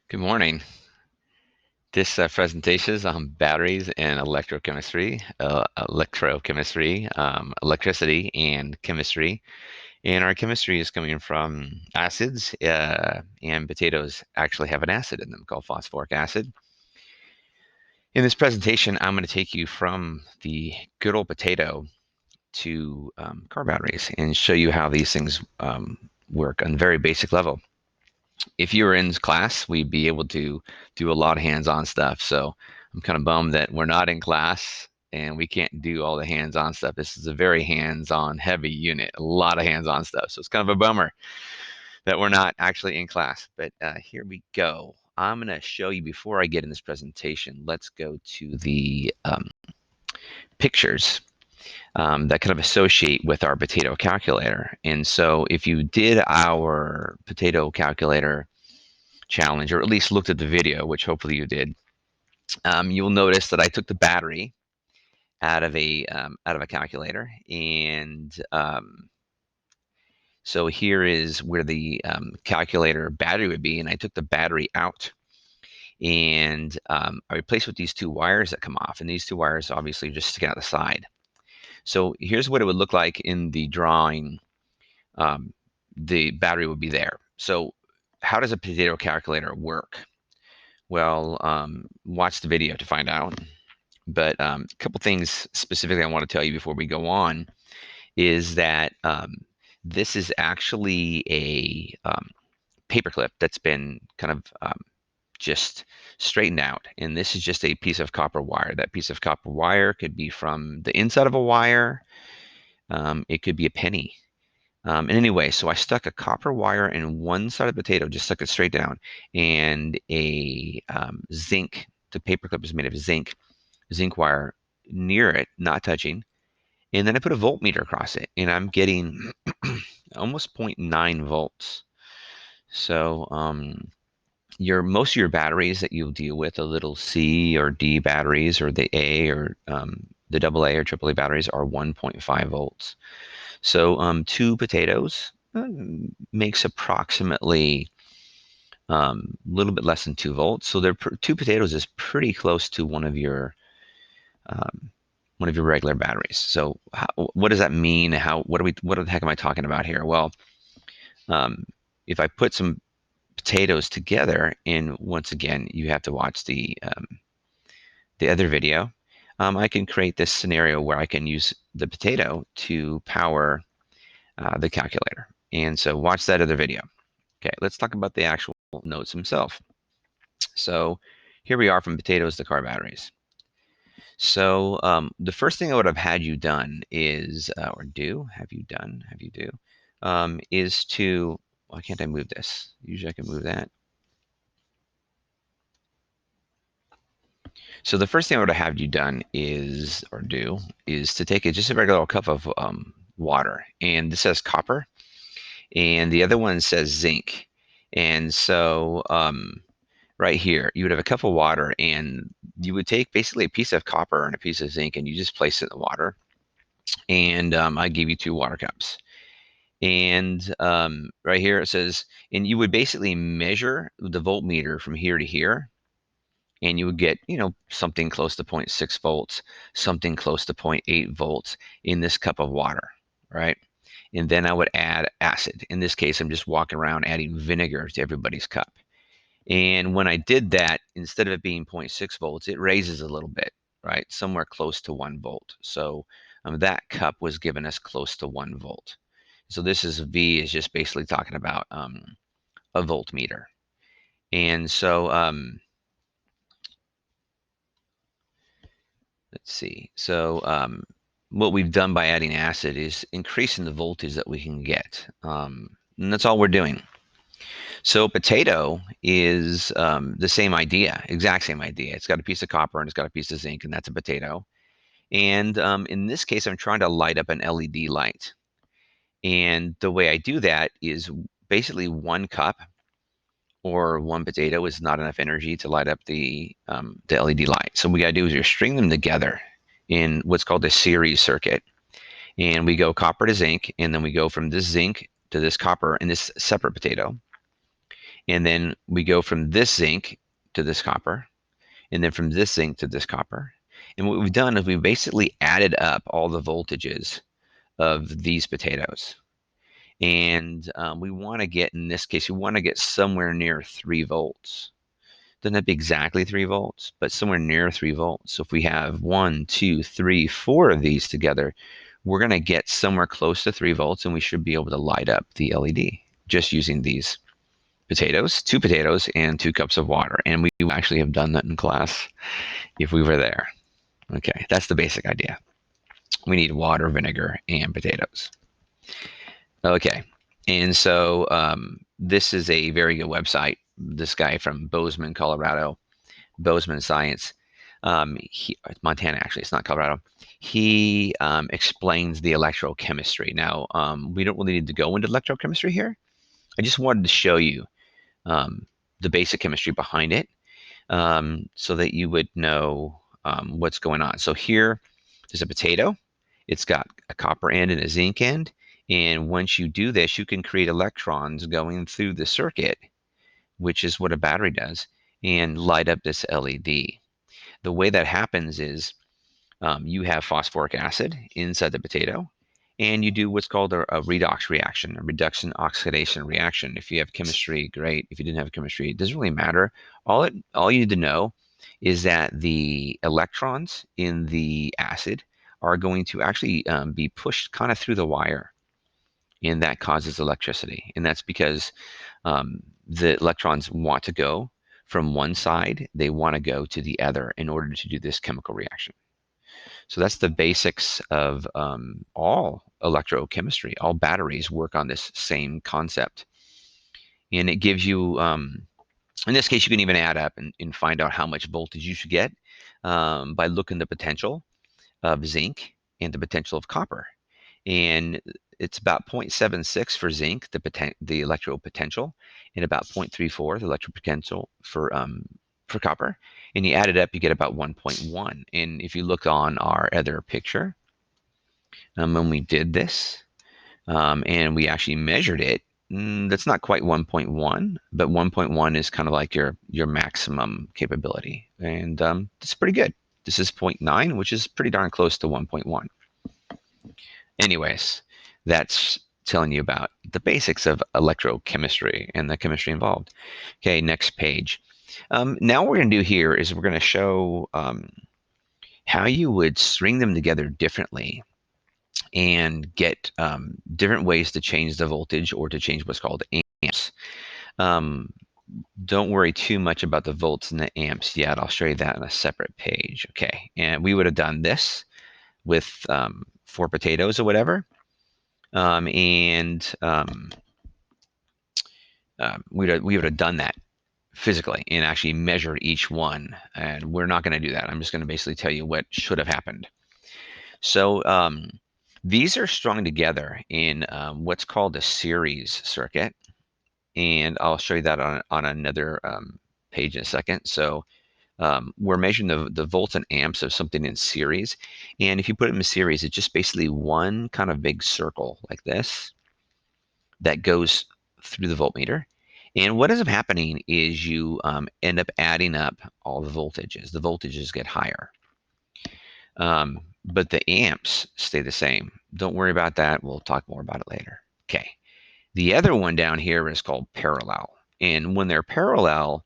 Good morning. This presentation is on batteries and electrochemistry, electricity and chemistry. And our chemistry is coming from acids, and potatoes actually have an acid in them called phosphoric acid. In this presentation, I'm going to take you from the good old potato to car batteries and show you how these things work on a very basic level. If you were in class, we'd be able to do a lot of hands-on stuff. So I'm kind of bummed that we're not in class and we can't do all the hands-on stuff. This is a very hands-on heavy unit, a lot of hands-on stuff. So it's kind of a bummer that we're not actually in class. But here we go. I'm going to show you before I get in this presentation. Let's go to the pictures that kind of associate with our potato calculator. And so if you did our potato calculator challenge, or at least looked at the video, which hopefully you did, you'll notice that I took the battery out of a calculator, and so here is where the calculator battery would be, and I took the battery out, and I replaced with these two wires that come off, and these two wires obviously just stick out the side. So here's what it would look like in the drawing. The battery would be there. So how does a potato calculator work? Well, watch the video to find out. But a couple things specifically I want to tell you before we go on is that this is actually a paperclip that's been kind of just straightened out. And this is just a piece of copper wire. That piece of copper wire could be from the inside of a wire. It could be a penny. And anyway, so I stuck a copper wire in one side of the potato, just stuck it straight down, and a zinc, the paperclip is made of zinc wire near it, not touching. And then I put a voltmeter across it, and I'm getting almost 0.9 volts. So most of your batteries that you'll deal with, the little C or D batteries, or the A or the AA or AAA batteries, are 1.5 volts. So two potatoes makes approximately a little bit less than 2 volts. So two potatoes is pretty close to um, one of your regular batteries. So what does that mean? What the heck am I talking about here? Well, if I put some potatoes together, and once again, you have to watch the other video, I can create this scenario where I can use the potato to power the calculator. And so watch that other video. Okay, let's talk about the actual notes themselves. So here we are from potatoes to car batteries. So the first thing I would have had you done is, is to, why can't I move this? Usually I can move that. So the first thing I would have had you done is, is to take just a regular cup of water, and this says copper, and the other one says zinc. And so right here, you would have a cup of water, and you would take basically a piece of copper and a piece of zinc, and you just place it in the water. And I gave you 2 water cups. And right here it says, and you would basically measure the voltmeter from here to here, and you would get, something close to 0.6 volts, something close to 0.8 volts in this cup of water, right? And then I would add acid. In this case, I'm just walking around adding vinegar to everybody's cup. And when I did that, instead of it being 0.6 volts, it raises a little bit, right? Somewhere close to 1 volt. So that cup was giving us close to 1 volt. So this is V is just basically talking about a voltmeter. And so let's see. So what we've done by adding acid is increasing the voltage that we can get. And that's all we're doing. So potato is the same idea, exact same idea. It's got a piece of copper and it's got a piece of zinc, and that's a potato. And in this case, I'm trying to light up an LED light. And the way I do that is basically 1 cup or 1 potato is not enough energy to light up the LED light. So what we got to do is just string them together in what's called a series circuit. And we go copper to zinc, and then we go from this zinc to this copper in this separate potato. And then we go from this zinc to this copper, and then from this zinc to this copper. And what we've done is we've basically added up all the voltages of these potatoes. And we want to get, in this case, we want to get somewhere near 3 volts. Doesn't have to be exactly 3 volts, but somewhere near 3 volts. So if we have 1, 2, 3, 4 of these together, we're going to get somewhere close to 3 volts, and we should be able to light up the LED just using these potatoes, 2 potatoes, and 2 cups of water. And we actually have done that in class if we were there. Okay, that's the basic idea. We need water, vinegar, and potatoes. Okay, and so this is a very good website. This guy from Bozeman, Colorado, Bozeman Science, Montana actually, it's not Colorado. He explains the electrochemistry. Now, we don't really need to go into electrochemistry here. I just wanted to show you the basic chemistry behind it, so that you would know what's going on. So here, there's a potato. It's got a copper end and a zinc end. And once you do this, you can create electrons going through the circuit, which is what a battery does, and light up this LED. The way that happens is you have phosphoric acid inside the potato, and you do what's called a redox reaction, a reduction oxidation reaction. If you have chemistry, great. If you didn't have chemistry, it doesn't really matter. All you need to know is that the electrons in the acid are going to actually be pushed kind of through the wire, and that causes electricity. And that's because the electrons want to go from one side, they want to go to the other in order to do this chemical reaction. So that's the basics of all electrochemistry. All batteries work on this same concept. And it gives you, in this case, you can even add up and find out how much voltage you should get by looking the potential of zinc and the potential of copper. And it's about 0.76 for zinc, the electrode potential, and about 0.34, the electrode potential for copper. And you add it up, you get about 1.1. And if you look on our other picture, when we did this, and we actually measured it, that's not quite 1.1, but 1.1 is kind of like your maximum capability. And it's pretty good. This is 0.9, which is pretty darn close to 1.1. Anyways, that's telling you about the basics of electrochemistry and the chemistry involved. Okay, next page. Now what we're going to do here is we're going to show how you would string them together differently and get different ways to change the voltage or to change what's called amps. Don't worry too much about the volts and the amps yet. I'll show you that on a separate page. Okay, and we would have done this with 4 potatoes or whatever. We would have done that physically and actually measured each one. And we're not going to do that. I'm just going to basically tell you what should have happened. So these are strung together in what's called a series circuit. And I'll show you that on another page in a second. So we're measuring the volts and amps of something in series. And if you put it in series, it's just basically one kind of big circle like this that goes through the voltmeter. And what ends up happening is you end up adding up all the voltages. The voltages get higher. But the amps stay the same. Don't worry about that. We'll talk more about it later. Okay. The other one down here is called parallel. And when they're parallel,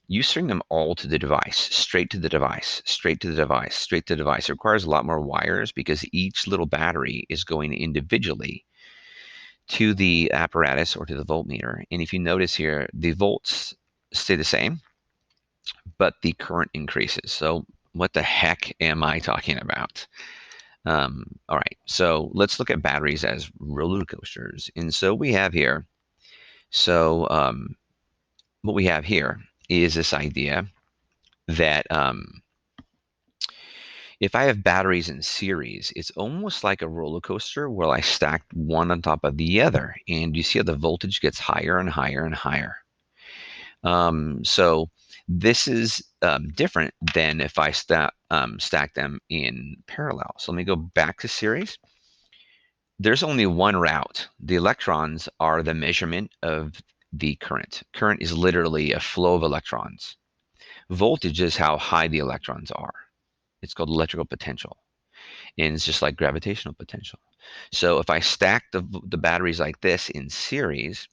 you string them all to the device, straight to the device, straight to the device, straight to the device. It requires a lot more wires because each little battery is going individually to the apparatus or to the voltmeter. And if you notice here, the volts stay the same, but the current increases. So what the heck am I talking about? All right, so let's look at batteries as roller coasters. And so we have here, what we have here is this idea that if I have batteries in series, it's almost like a roller coaster where I stack one on top of the other. And you see how the voltage gets higher and higher and higher. So this is different than if I stack them in parallel. So let me go back to series. There's only one route. The electrons are the measurement of the current. Current is literally a flow of electrons. Voltage is how high the electrons are. It's called electrical potential. And it's just like gravitational potential. So if I stack the batteries like this in series,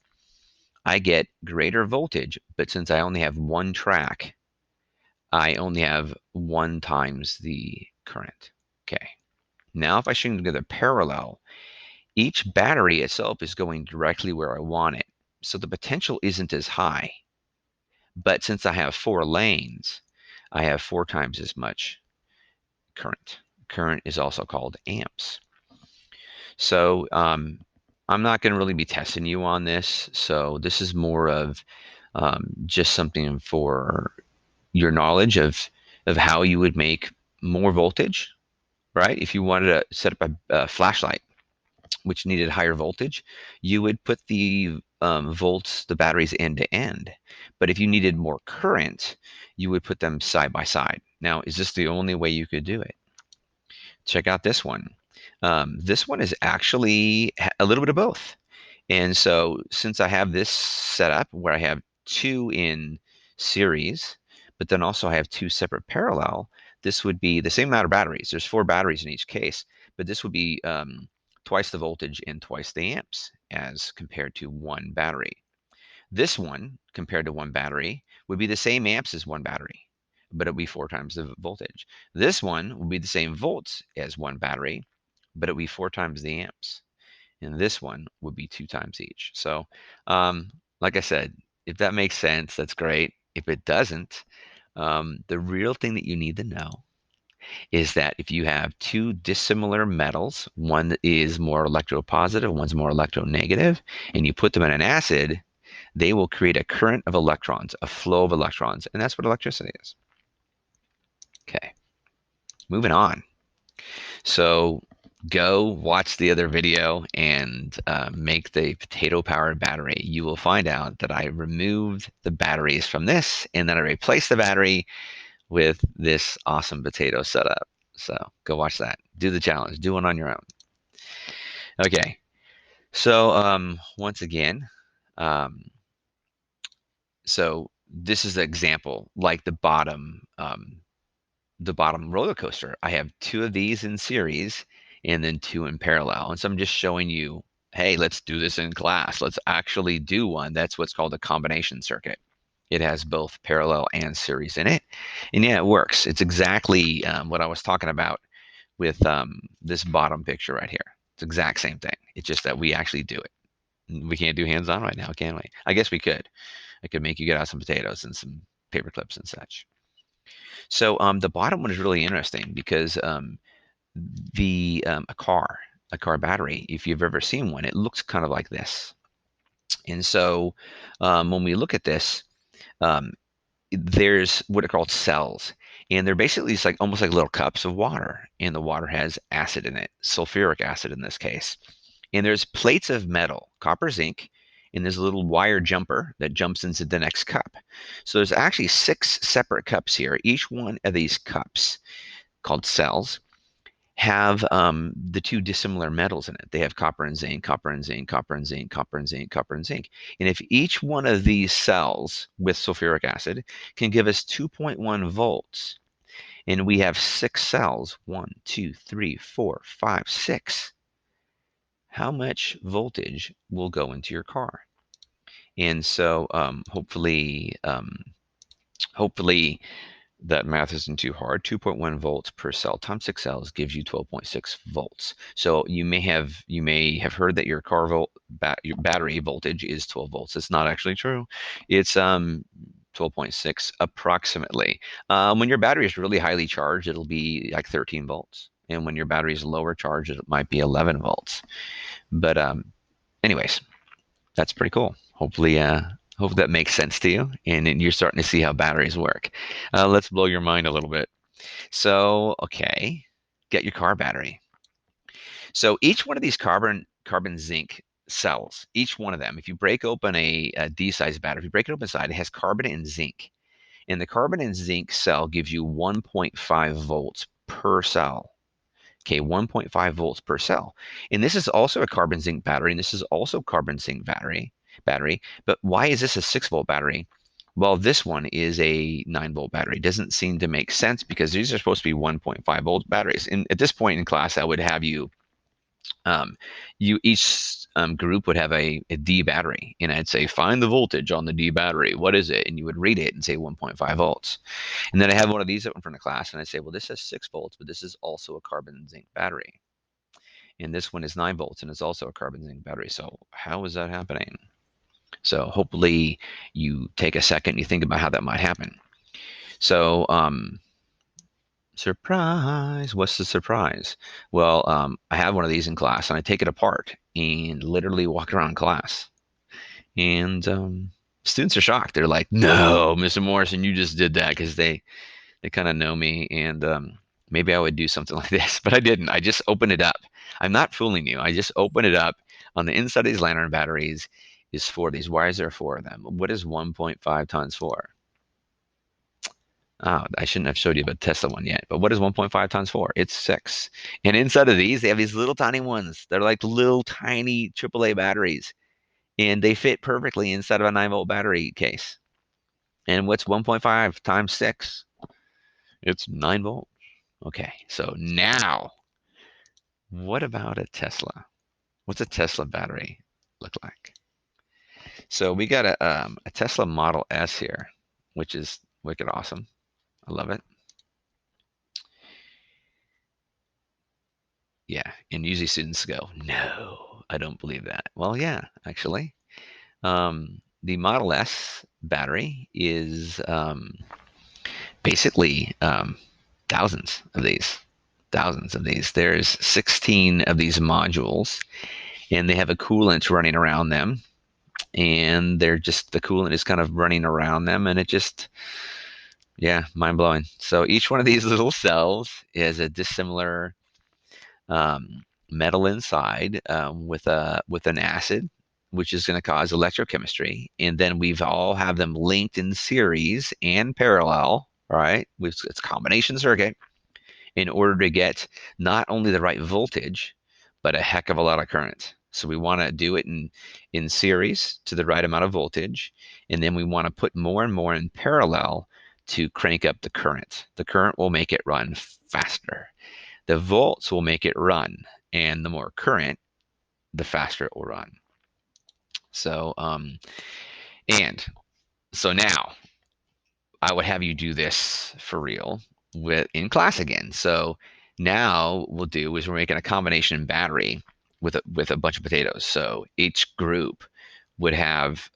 I get greater voltage, but since I only have one track, I only have 1 times the current. Okay. Now if I string them together parallel, each battery itself is going directly where I want it. So the potential isn't as high. But since I have 4 lanes, I have 4 times as much current. Current is also called amps. So I'm not going to really be testing you on this. So this is more of just something for your knowledge of how you would make more voltage, right? If you wanted to set up a flashlight, which needed higher voltage, you would put the volts, the batteries end to end. But if you needed more current, you would put them side by side. Now, is this the only way you could do it? Check out this one. This one is actually a little bit of both. And so since I have this set up where I have 2 in series, but then also I have 2 separate parallel, this would be the same amount of batteries. There's 4 batteries in each case, but this would be twice the voltage and twice the amps as compared to 1 battery. This one, compared to 1 battery, would be the same amps as 1 battery, but it would be 4 times the voltage. This one would be the same volts as 1 battery, but it would be 4 times the amps. And this one would be 2 times each. So, like I said, if that makes sense, that's great. If it doesn't, the real thing that you need to know is that if you have 2 dissimilar metals, one is more electropositive, one's more electronegative, and you put them in an acid, they will create a current of electrons, a flow of electrons, and that's what electricity is. Okay, moving on. So go watch the other video and make the potato-powered battery. You will find out that I removed the batteries from this, and then I replaced the battery with this awesome potato setup. So go watch that. Do the challenge. Do one on your own. Okay. So once again, um, so this is an example, like the bottom roller coaster. I have 2 of these in series and then 2 in parallel. And so I'm just showing you, hey, let's do this in class. Let's actually do one. That's what's called a combination circuit. It has both parallel and series in it. And yeah, it works. It's exactly what I was talking about with this bottom picture right here. It's the exact same thing. It's just that we actually do it. We can't do hands-on right now, can we? I guess we could. I could make you get out some potatoes and some paper clips and such. So the bottom one is really interesting because a car battery, if you've ever seen one, it looks kind of like this. And so when we look at this, um, there's what are called cells, and they're basically just like almost like little cups of water, and the water has acid in it, sulfuric acid in this case. And there's plates of metal, copper, zinc, and there's a little wire jumper that jumps into the next cup. So there's actually 6 separate cups here. Each one of these cups, called cells, have the 2 dissimilar metals in it. They have copper and zinc, copper and zinc, copper and zinc, copper and zinc, copper and zinc. And if each one of these cells with sulfuric acid can give us 2.1 volts, and we have 6 cells, 1, 2, 3, 4, 5, 6, how much voltage will go into your car? And so hopefully that math isn't too hard. 2.1 volts per cell times 6 cells gives you 12.6 volts. So you may have heard that your your battery voltage is 12 volts. It's not actually true. It's 12.6 approximately. When your battery is really highly charged, it'll be like 13 volts. And when your battery is lower charged, it might be 11 volts. But anyways, that's pretty cool. Hope that makes sense to you, and then you're starting to see how batteries work. Let's blow your mind a little bit. So, okay, get your car battery. So each one of these carbon zinc cells, each one of them, if you break open a D-size battery, if you break it open inside, it has carbon and zinc. And the carbon and zinc cell gives you 1.5 volts per cell. Okay, 1.5 volts per cell. And this is also a carbon zinc battery, and this is also carbon zinc battery. battery. But why is this a 6-volt battery? Well, this one is a 9-volt battery. It doesn't seem to make sense because these are supposed to be 1.5-volt batteries. And at this point in class, I would have you, each group would have a D battery, and I'd say find the voltage on the D battery. What is it? And you would read it and say 1.5 volts. And then I have one of these up in front of class, and I say, well, this has 6 volts, but this is also a carbon zinc battery. And this one is 9 volts, and it's also a carbon zinc battery. So how is that happening? So hopefully you take a second and you think about how that might happen. So surprise, what's the surprise? Well, I have one of these in class, and I take it apart and literally walk around class. And students are shocked. They're like, no, Mr. Morrison, you just did that, because they kind of know me, and maybe I would do something like this, but I didn't. I just opened it up. I'm not fooling you. I just opened it up. On the inside of these lantern batteries is 4 of these. Why is there 4 of them? What is 1.5 times 4? Oh, I shouldn't have showed you the Tesla one yet, but what is 1.5 times 4? It's 6. And inside of these, they have these little tiny ones. They're like little tiny AAA batteries, and they fit perfectly inside of a 9-volt battery case. And what's 1.5 times 6? It's 9 volts. Okay, so now, what about a Tesla? What's a Tesla battery look like? So we got a Tesla Model S here, which is wicked awesome. I love it. Yeah, and usually students go, no, I don't believe that. Well, yeah, actually. The Model S battery is basically thousands of these. Thousands of these. There's 16 of these modules, and they have a coolant running around them, and they're just, the coolant is kind of running around them, and it just, yeah, mind blowing. So each one of these little cells is a dissimilar metal inside, with an acid, which is going to cause electrochemistry, and then we've all have them linked in series and parallel, right? It's a combination circuit in order to get not only the right voltage, but a heck of a lot of current. So we want to do it in series to the right amount of voltage, and then we want to put more and more in parallel to crank up the current. The current will make it run faster. The volts will make it run, and the more current, the faster it will run. So, and so now I would have you do this for real in class again. So now we'll do is we're making a combination battery with a bunch of potatoes. So each group would have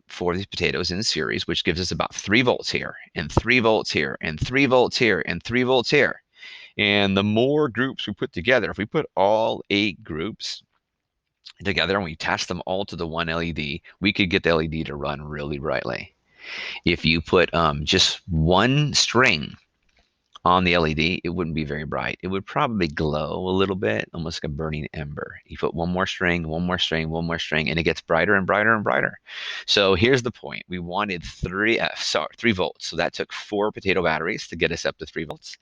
4 of these potatoes in series, which gives us about 3 volts here, and 3 volts here, and 3 volts here, and 3 volts here. And the more groups we put together, if we put all 8 groups together and we attach them all to the one LED, we could get the LED to run really brightly. If you put just one string on the LED, it wouldn't be very bright. It would probably glow a little bit, almost like a burning ember. You put one more string, one more string, one more string, and it gets brighter and brighter and brighter. So here's the point. We wanted 3 volts. So that took 4 potato batteries to get us up to 3 volts.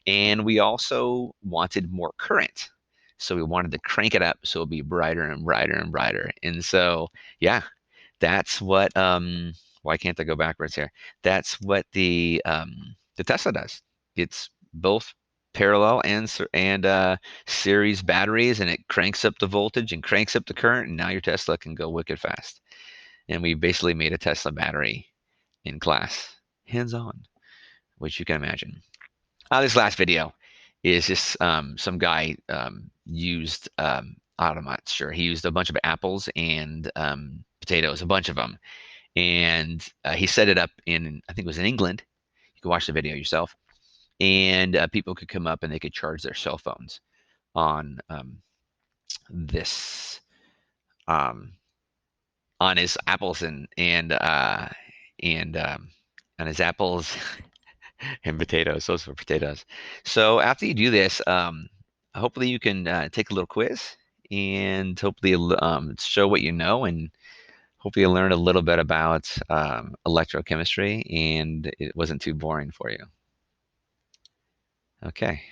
And we also wanted more current. So we wanted to crank it up so it'll be brighter and brighter and brighter. And so, yeah, that's what, why can't I go backwards here? That's what the Tesla does. It's both parallel and series batteries, and it cranks up the voltage and cranks up the current, and now your Tesla can go wicked fast. And we basically made a Tesla battery in class, hands-on, which you can imagine. This last video is just some guy used, I'm not sure, he used a bunch of apples and potatoes, a bunch of them. And he set it up in, I think it was in England. You can watch the video yourself. And people could come up and they could charge their cell phones on this, um, on his apples and on his apples and potatoes. Those were potatoes. So after you do this, hopefully you can take a little quiz and hopefully show what you know, and hopefully you learned a little bit about electrochemistry and it wasn't too boring for you. Okay.